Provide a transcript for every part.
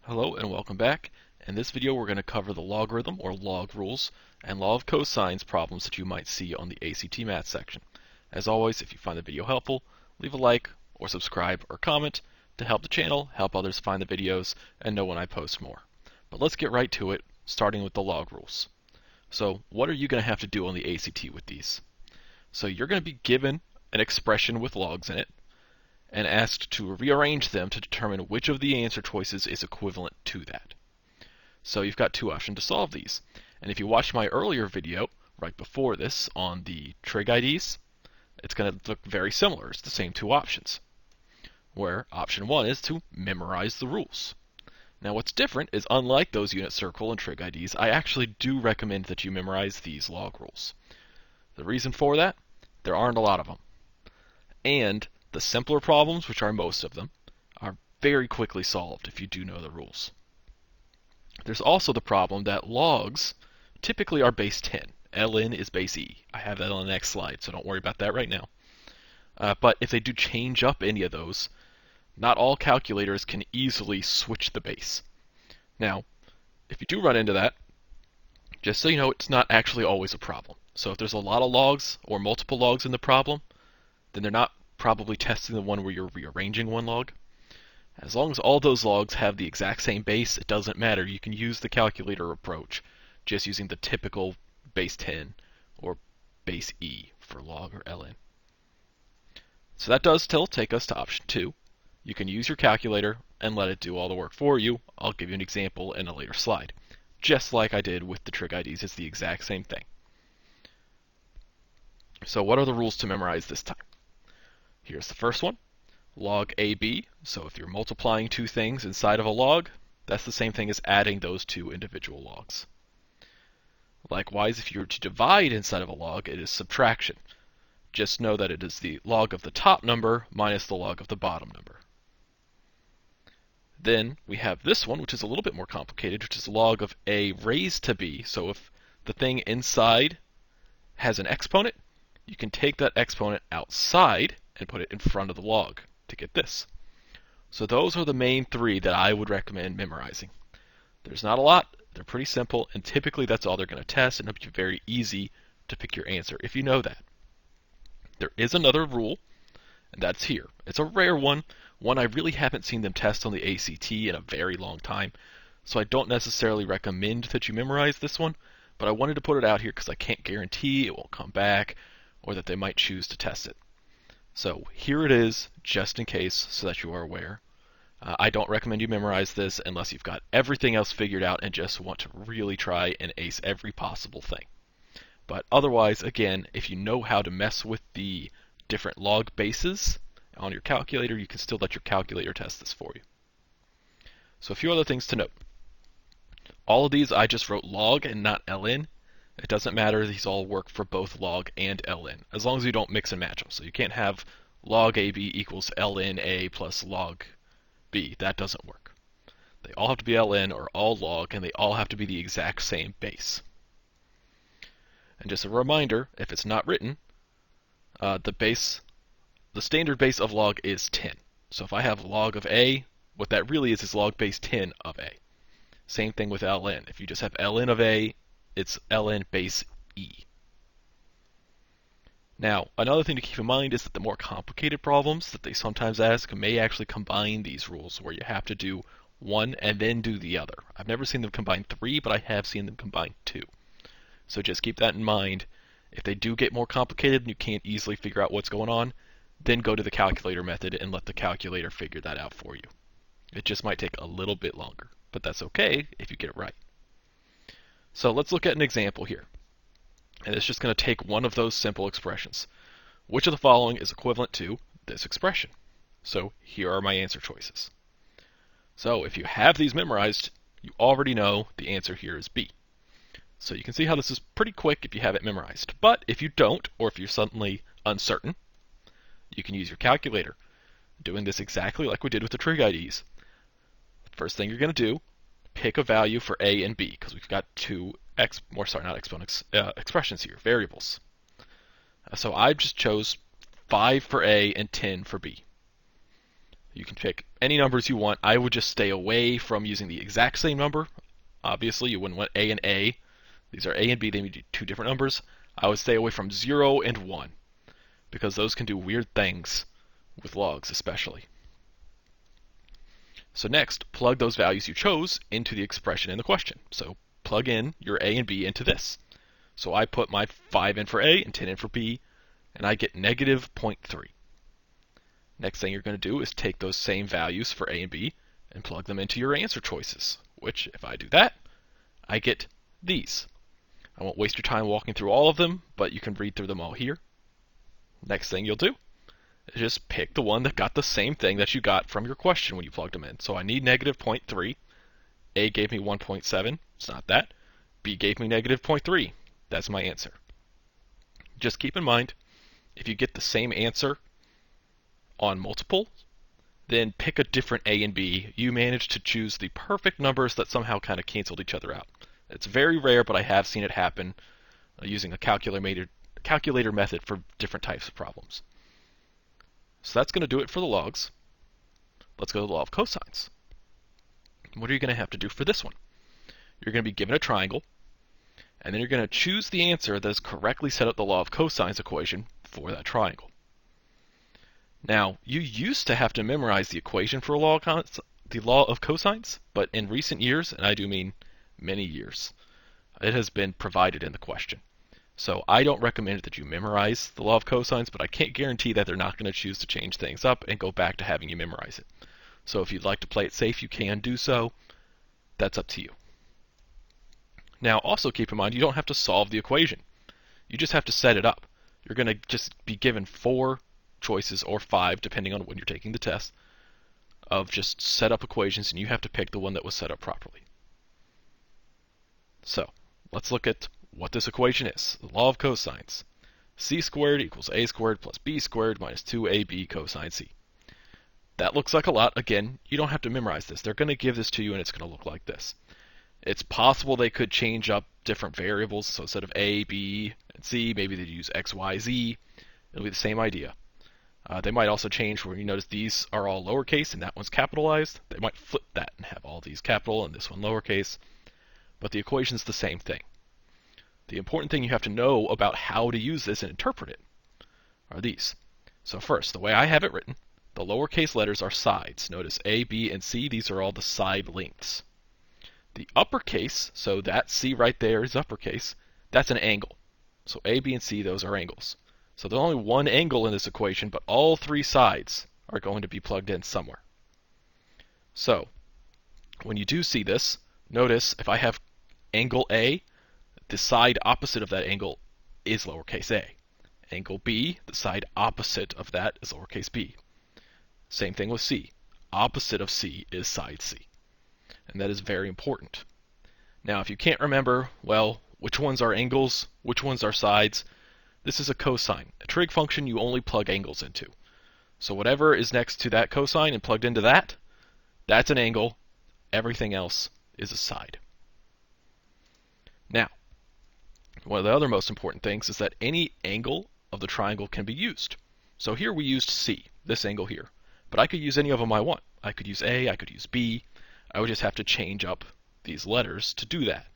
Hello and welcome back. In this video we're going to cover the logarithm or log rules and law of cosines problems that you might see on the ACT math section. As always, if you find the video helpful, leave a like or subscribe or comment to help the channel, help others find the videos, and know when I post more. But let's get right to it, starting with the log rules. So what are you going to have to do on the ACT with these? So you're going to be given an expression with logs in it, and asked to rearrange them to determine which of the answer choices is equivalent to that. So you've got two options to solve these. And if you watch my earlier video, right before this, on the trig IDs, it's going to look very similar. It's the same two options, where option one is to memorize the rules. Now what's different is, unlike those unit circle and trig IDs, I actually do recommend that you memorize these log rules. The reason for that? There aren't a lot of them. And the simpler problems, which are most of them, are very quickly solved if you do know the rules. There's also the problem that logs typically are base 10. ln is base e. I have that on the next slide, so don't worry about that right now. But if they do change up any of those, not all calculators can easily switch the base. Now, if you do run into that, just so you know, it's not actually always a problem. So if there's a lot of logs or multiple logs in the problem, then they're not probably testing the one where you're rearranging one log. As long as all those logs have the exact same base, it doesn't matter. You can use the calculator approach, just using the typical base 10 or base e for log or ln. So that does still take us to option 2. You can use your calculator and let it do all the work for you. I'll give you an example in a later slide. Just like I did with the trig IDs, it's the exact same thing. So what are the rules to memorize this time? Here's the first one. Log AB. So if you're multiplying two things inside of a log, that's the same thing as adding those two individual logs. Likewise, if you were to divide inside of a log, it is subtraction. Just know that it is the log of the top number minus the log of the bottom number. Then we have this one, which is a little bit more complicated, which is log of A raised to B. So if the thing inside has an exponent, you can take that exponent outside and put it in front of the log to get this. So those are the main three that I would recommend memorizing. There's not a lot, they're pretty simple, and typically that's all they're going to test, and it'll be very easy to pick your answer if you know that. There is another rule, and that's here. It's a rare one I really haven't seen them test on the ACT in a very long time, so I don't necessarily recommend that you memorize this one, but I wanted to put it out here because I can't guarantee it won't come back, or that they might choose to test it. So here it is, just in case, so that you are aware. I don't recommend you memorize this unless you've got everything else figured out and just want to really try and ace every possible thing. But otherwise, again, if you know how to mess with the different log bases on your calculator, you can still let your calculator test this for you. So a few other things to note. All of these I just wrote log and not ln. It doesn't matter, these all work for both log and ln, as long as you don't mix and match them. So you can't have log AB equals ln A plus log B. That doesn't work. They all have to be ln or all log, and they all have to be the exact same base. And just a reminder, if it's not written, the standard base of log is 10. So if I have log of A, what that really is log base 10 of A. Same thing with ln. If you just have ln of A, it's ln base e. Now, another thing to keep in mind is that the more complicated problems that they sometimes ask may actually combine these rules, where you have to do one and then do the other. I've never seen them combine 3, but I have seen them combine 2. So just keep that in mind. If they do get more complicated and you can't easily figure out what's going on, then go to the calculator method and let the calculator figure that out for you. It just might take a little bit longer, but that's okay if you get it right. So let's look at an example here. And it's just going to take one of those simple expressions. Which of the following is equivalent to this expression? So here are my answer choices. So if you have these memorized, you already know the answer here is B. So you can see how this is pretty quick if you have it memorized. But if you don't, or if you're suddenly uncertain, you can use your calculator, doing this exactly like we did with the trig IDs. First thing you're going to do, pick a value for A and B, because we've got two expressions here, variables. So I just chose 5 for A and 10 for B. You can pick any numbers you want. I would just stay away from using the exact same number. Obviously, you wouldn't want A and A. These are A and B. They need two different numbers. I would stay away from 0 and 1 because those can do weird things with logs especially. So next, plug those values you chose into the expression in the question. So plug in your A and B into this. So I put my 5 in for A and 10 in for B, and I get negative 0.3. Next thing you're going to do is take those same values for A and B and plug them into your answer choices, which if I do that, I get these. I won't waste your time walking through all of them, but you can read through them all here. Next thing you'll do is just pick the one that got the same thing that you got from your question when you plugged them in. So I need negative 0.3. A gave me 1.7. It's not that. B gave me negative 0.3. That's my answer. Just keep in mind, if you get the same answer on multiple, then pick a different A and B. You managed to choose the perfect numbers that somehow kind of canceled each other out. It's very rare, but I have seen it happen using a calculator method for different types of problems. So that's going to do it for the logs. Let's go to the law of cosines. What are you going to have to do for this one? You're going to be given a triangle, and then you're going to choose the answer that has correctly set up the law of cosines equation for that triangle. Now, you used to have to memorize the equation for the law of cosines, but in recent years, and I do mean many years, it has been provided in the question. So I don't recommend that you memorize the law of cosines, but I can't guarantee that they're not going to choose to change things up and go back to having you memorize it. So if you'd like to play it safe, you can do so. That's up to you. Now, also keep in mind, you don't have to solve the equation. You just have to set it up. You're going to just be given 4 choices, or 5, depending on when you're taking the test, of just set up equations, and you have to pick the one that was set up properly. So, let's look at what this equation is. The law of cosines. C squared equals A squared plus B squared minus 2AB cosine C. That looks like a lot. Again, you don't have to memorize this. They're going to give this to you, and it's going to look like this. It's possible they could change up different variables. So instead of A, B, and C, maybe they'd use X, Y, Z. It'll be the same idea. They might also change where you notice these are all lowercase and that one's capitalized. They might flip that and have all these capital and this one lowercase. But the equation's the same thing. The important thing you have to know about how to use this and interpret it are these. So first, the way I have it written, the lowercase letters are sides. Notice A, B, and C, these are all the side lengths. The uppercase, so that C right there is uppercase, that's an angle. So A, B, and C, those are angles. So there's only one angle in this equation, but all 3 sides are going to be plugged in somewhere. So when you do see this, notice if I have angle A, the side opposite of that angle is lowercase a. Angle B, the side opposite of that is lowercase b. Same thing with C. Opposite of C is side C. And that is very important. Now, if you can't remember, well, which ones are angles, which ones are sides, this is a cosine. A trig function you only plug angles into. So whatever is next to that cosine and plugged into that, that's an angle. Everything else is a side. Now, one of the other most important things is that any angle of the triangle can be used. So here we used C, this angle here. But I could use any of them I want. I could use A, I could use B. I would just have to change up these letters to do that.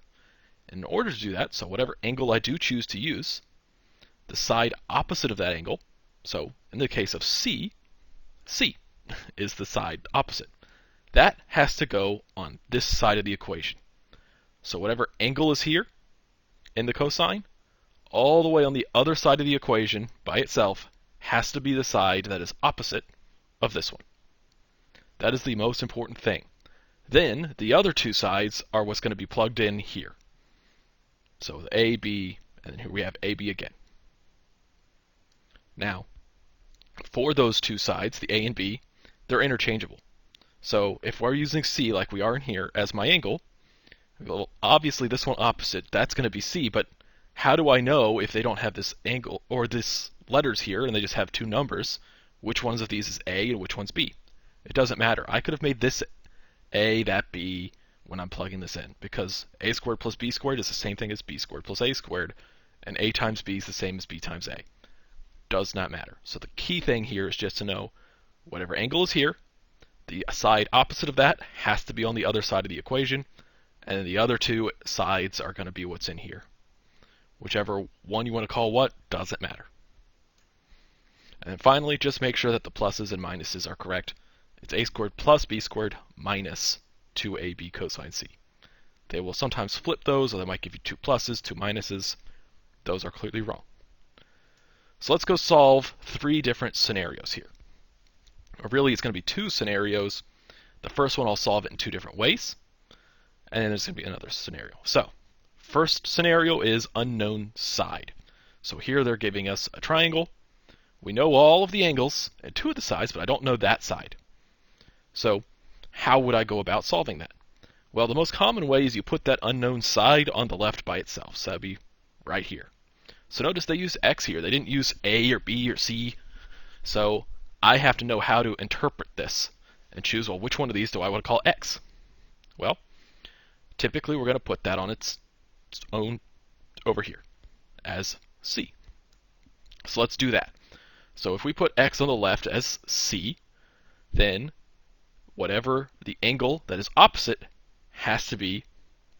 In order to do that, so whatever angle I do choose to use, the side opposite of that angle, so in the case of C, C is the side opposite. That has to go on this side of the equation. So whatever angle is here in the cosine, all the way on the other side of the equation by itself has to be the side that is opposite of this one. That is the most important thing. Then the other 2 sides are what's going to be plugged in here. So the A, B, and then here we have AB again. Now, for those 2 sides, the A and B, they're interchangeable. So if we're using C like we are in here as my angle, well, obviously this one opposite, that's going to be C, but how do I know if they don't have this angle or this letters here and they just have 2 numbers, which ones of these is A and which one's B? It doesn't matter. I could have made this A, that B when I'm plugging this in, because A squared plus B squared is the same thing as B squared plus A squared, and A times B is the same as B times A. Does not matter. So the key thing here is just to know whatever angle is here, the side opposite of that has to be on the other side of the equation, and the other two sides are going to be what's in here. Whichever one you want to call what doesn't matter. And then finally, just make sure that the pluses and minuses are correct. It's a squared plus b squared minus 2ab cosine c. They will sometimes flip those, or they might give you two pluses, two minuses. Those are clearly wrong. So let's go solve three different scenarios here. Or really, it's going to be two scenarios. The first one I'll solve it in two different ways, and then there's going to be another scenario. So, first scenario is unknown side. So here they're giving us a triangle. We know all of the angles and two of the sides, but I don't know that side. So how would I go about solving that? Well, the most common way is you put that unknown side on the left by itself. So that'd be right here. So notice they used x here. They didn't use a or b or c. So I have to know how to interpret this and choose, well, which one of these do I want to call x? Well, typically we're going to put that on its own over here as c. So let's do that. So if we put x on the left as c, then whatever the angle that is opposite has to be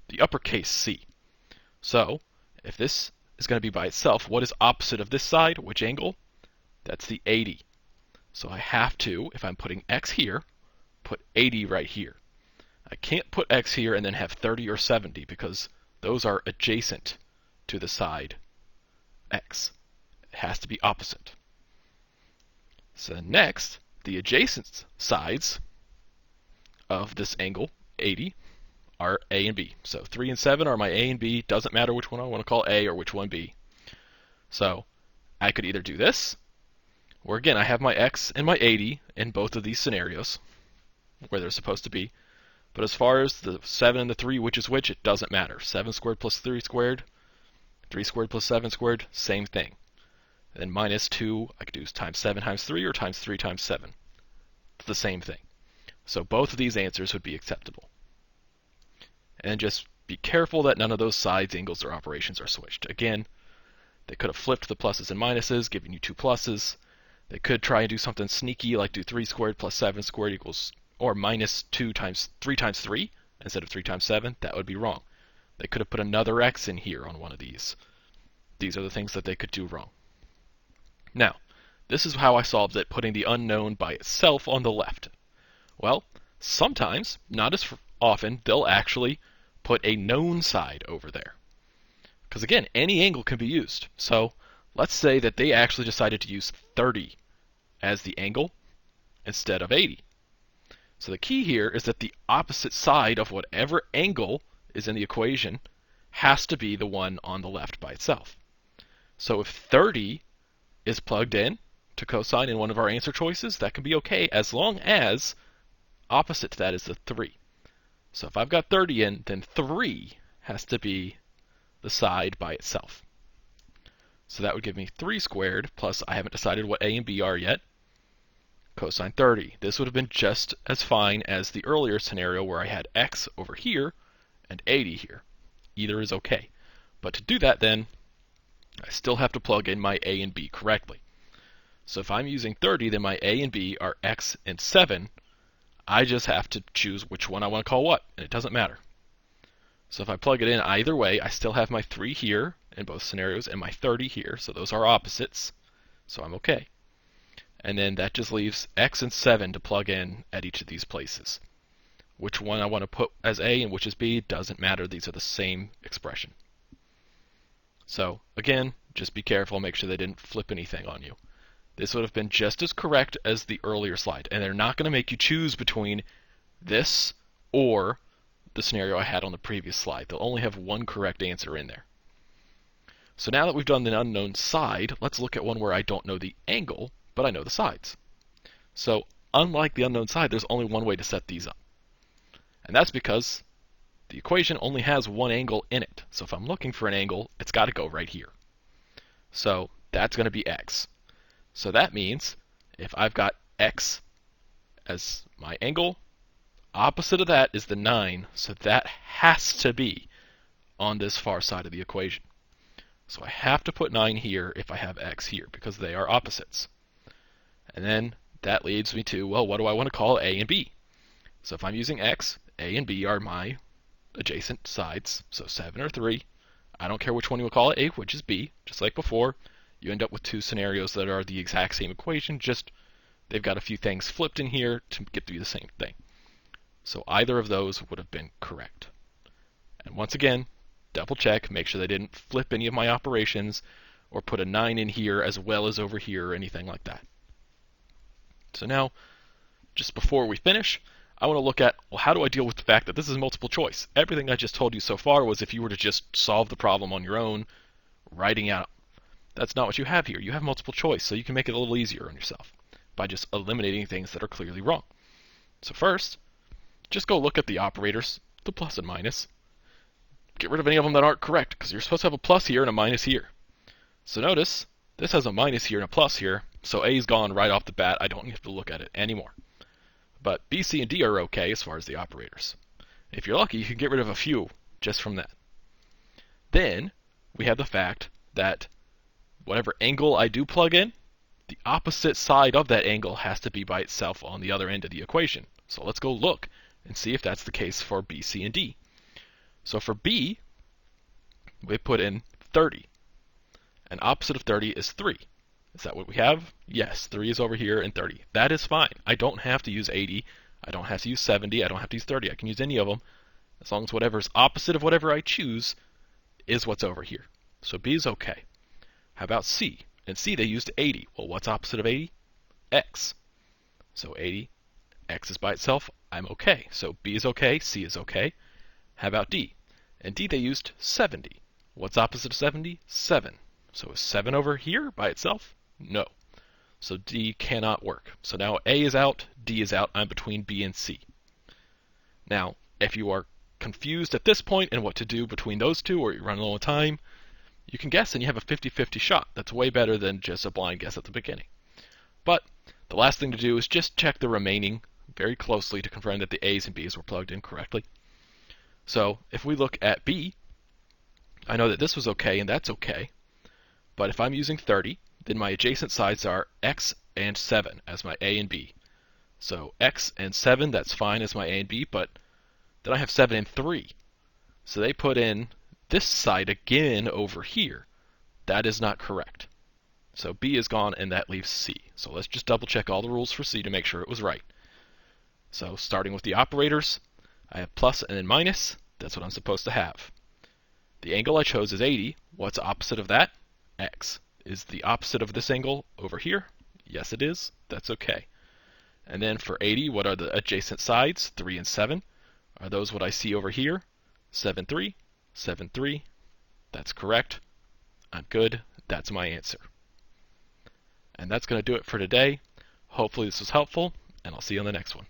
the uppercase c. So if this is going to be by itself, what is opposite of this side? Which angle? That's the 80. So I have to, if I'm putting x here, put 80 right here. I can't put x here and then have 30 or 70 because those are adjacent to the side x. It has to be opposite. So next, the adjacent sides of this angle, 80, are a and b. So 3 and 7 are my a and b. Doesn't matter which one I want to call a or which one b. So I could either do this, where again I have my x and my 80 in both of these scenarios, where they're supposed to be. But as far as the 7 and the 3, which is which, it doesn't matter. 7 squared plus 3 squared, 3 squared plus 7 squared, same thing. And then minus 2, I could do times 7 times 3 or times 3 times 7. It's the same thing. So both of these answers would be acceptable. And just be careful that none of those sides, angles, or operations are switched. Again, they could have flipped the pluses and minuses, giving you two pluses. They could try and do something sneaky like do 3 squared plus 7 squared equals, or minus 2 times 3 times 3 instead of 3 times 7. That would be wrong. They could have put another x in here on one of these. These are the things that they could do wrong. Now, this is how I solved it, putting the unknown by itself on the left. Well, sometimes, not as often, they'll actually put a known side over there. Because again, any angle can be used. So let's say that they actually decided to use 30 as the angle instead of 80. So the key here is that the opposite side of whatever angle is in the equation has to be the one on the left by itself. So if 30 is plugged in to cosine in one of our answer choices, that can be okay as long as opposite to that is the 3. So if I've got 30 in, then 3 has to be the side by itself. So that would give me 3 squared plus, I haven't decided what a and b are yet, cosine 30. This would have been just as fine as the earlier scenario where I had x over here and 80 here. Either is okay. But to do that then, I still have to plug in my a and b correctly. So if I'm using 30, then my a and b are x and 7. I just have to choose which one I want to call what, and it doesn't matter. So if I plug it in either way, I still have my 3 here in both scenarios and my 30 here, so those are opposites, so I'm okay. And then that just leaves x and 7 to plug in at each of these places. Which one I want to put as a and which is b doesn't matter, these are the same expression. So again, just be careful, make sure they didn't flip anything on you. This would have been just as correct as the earlier slide, and they're not going to make you choose between this or the scenario I had on the previous slide. They'll only have one correct answer in there. So now that we've done the unknown side, let's look at one where I don't know the angle, but I know the sides. So unlike the unknown side, there's only one way to set these up. And that's because the equation only has one angle in it. So if I'm looking for an angle, it's got to go right here. So that's going to be x. So that means if I've got x as my angle, opposite of that is the 9, so that has to be on this far side of the equation. So I have to put 9 here if I have x here, because they are opposites. And then that leads me to, well, what do I want to call a and b? So if I'm using x, a and b are my adjacent sides, so 7 or 3. I don't care which one you will call it, a, which is b, just like before. You end up with two scenarios that are the exact same equation, just they've got a few things flipped in here to get to be the same thing. So either of those would have been correct. And once again, double check, make sure they didn't flip any of my operations or put a 9 in here as well as over here or anything like that. So now, just before we finish, I want to look at, well, how do I deal with the fact that this is multiple choice? Everything I just told you so far was if you were to just solve the problem on your own, writing out. That's not what you have here. You have multiple choice, so you can make it a little easier on yourself by just eliminating things that are clearly wrong. So first, just go look at the operators, the plus and minus. Get rid of any of them that aren't correct, because you're supposed to have a plus here and a minus here. So notice, this has a minus here and a plus here, so A is gone right off the bat. I don't have to look at it anymore. But B, C, and D are okay as far as the operators. If you're lucky, you can get rid of a few just from that. Then, we have the fact that whatever angle I do plug in, the opposite side of that angle has to be by itself on the other end of the equation. So let's go look and see if that's the case for B, C, and D. So for B, we put in 30. And opposite of 30 is 3. Is that what we have? Yes, 3 is over here and 30. That is fine. I don't have to use 80. I don't have to use 70. I don't have to use 30. I can use any of them as long as whatever's opposite of whatever I choose is what's over here. So B is okay. How about C? In C, they used 80. Well, what's opposite of 80? X. So 80, X is by itself. I'm okay. So B is okay. C is okay. How about D? In D, they used 70. What's opposite of 70? 7. So is 7 over here by itself? No. So D cannot work. So now A is out, D is out. I'm between B and C. Now, if you are confused at this point and what to do between those two, or you run low on time, you can guess and you have a 50-50 shot. That's way better than just a blind guess at the beginning. But the last thing to do is just check the remaining very closely to confirm that the A's and B's were plugged in correctly. So if we look at B, I know that this was okay and that's okay. But if I'm using 30, then my adjacent sides are X and 7 as my A and B. So X and 7, that's fine as my A and B, but then I have 7 and 3. So they put in this side again over here. That is not correct. So B is gone and that leaves C. So let's just double check all the rules for C to make sure it was right. So starting with the operators, I have plus and then minus. That's what I'm supposed to have. The angle I chose is 80. What's opposite of that? X. Is the opposite of this angle over here? Yes, it is. That's okay. And then for 80, what are the adjacent sides? 3 and 7. Are those what I see over here? 7, 3, 7, 3. That's correct. I'm good. That's my answer. And that's going to do it for today. Hopefully this was helpful, and I'll see you on the next one.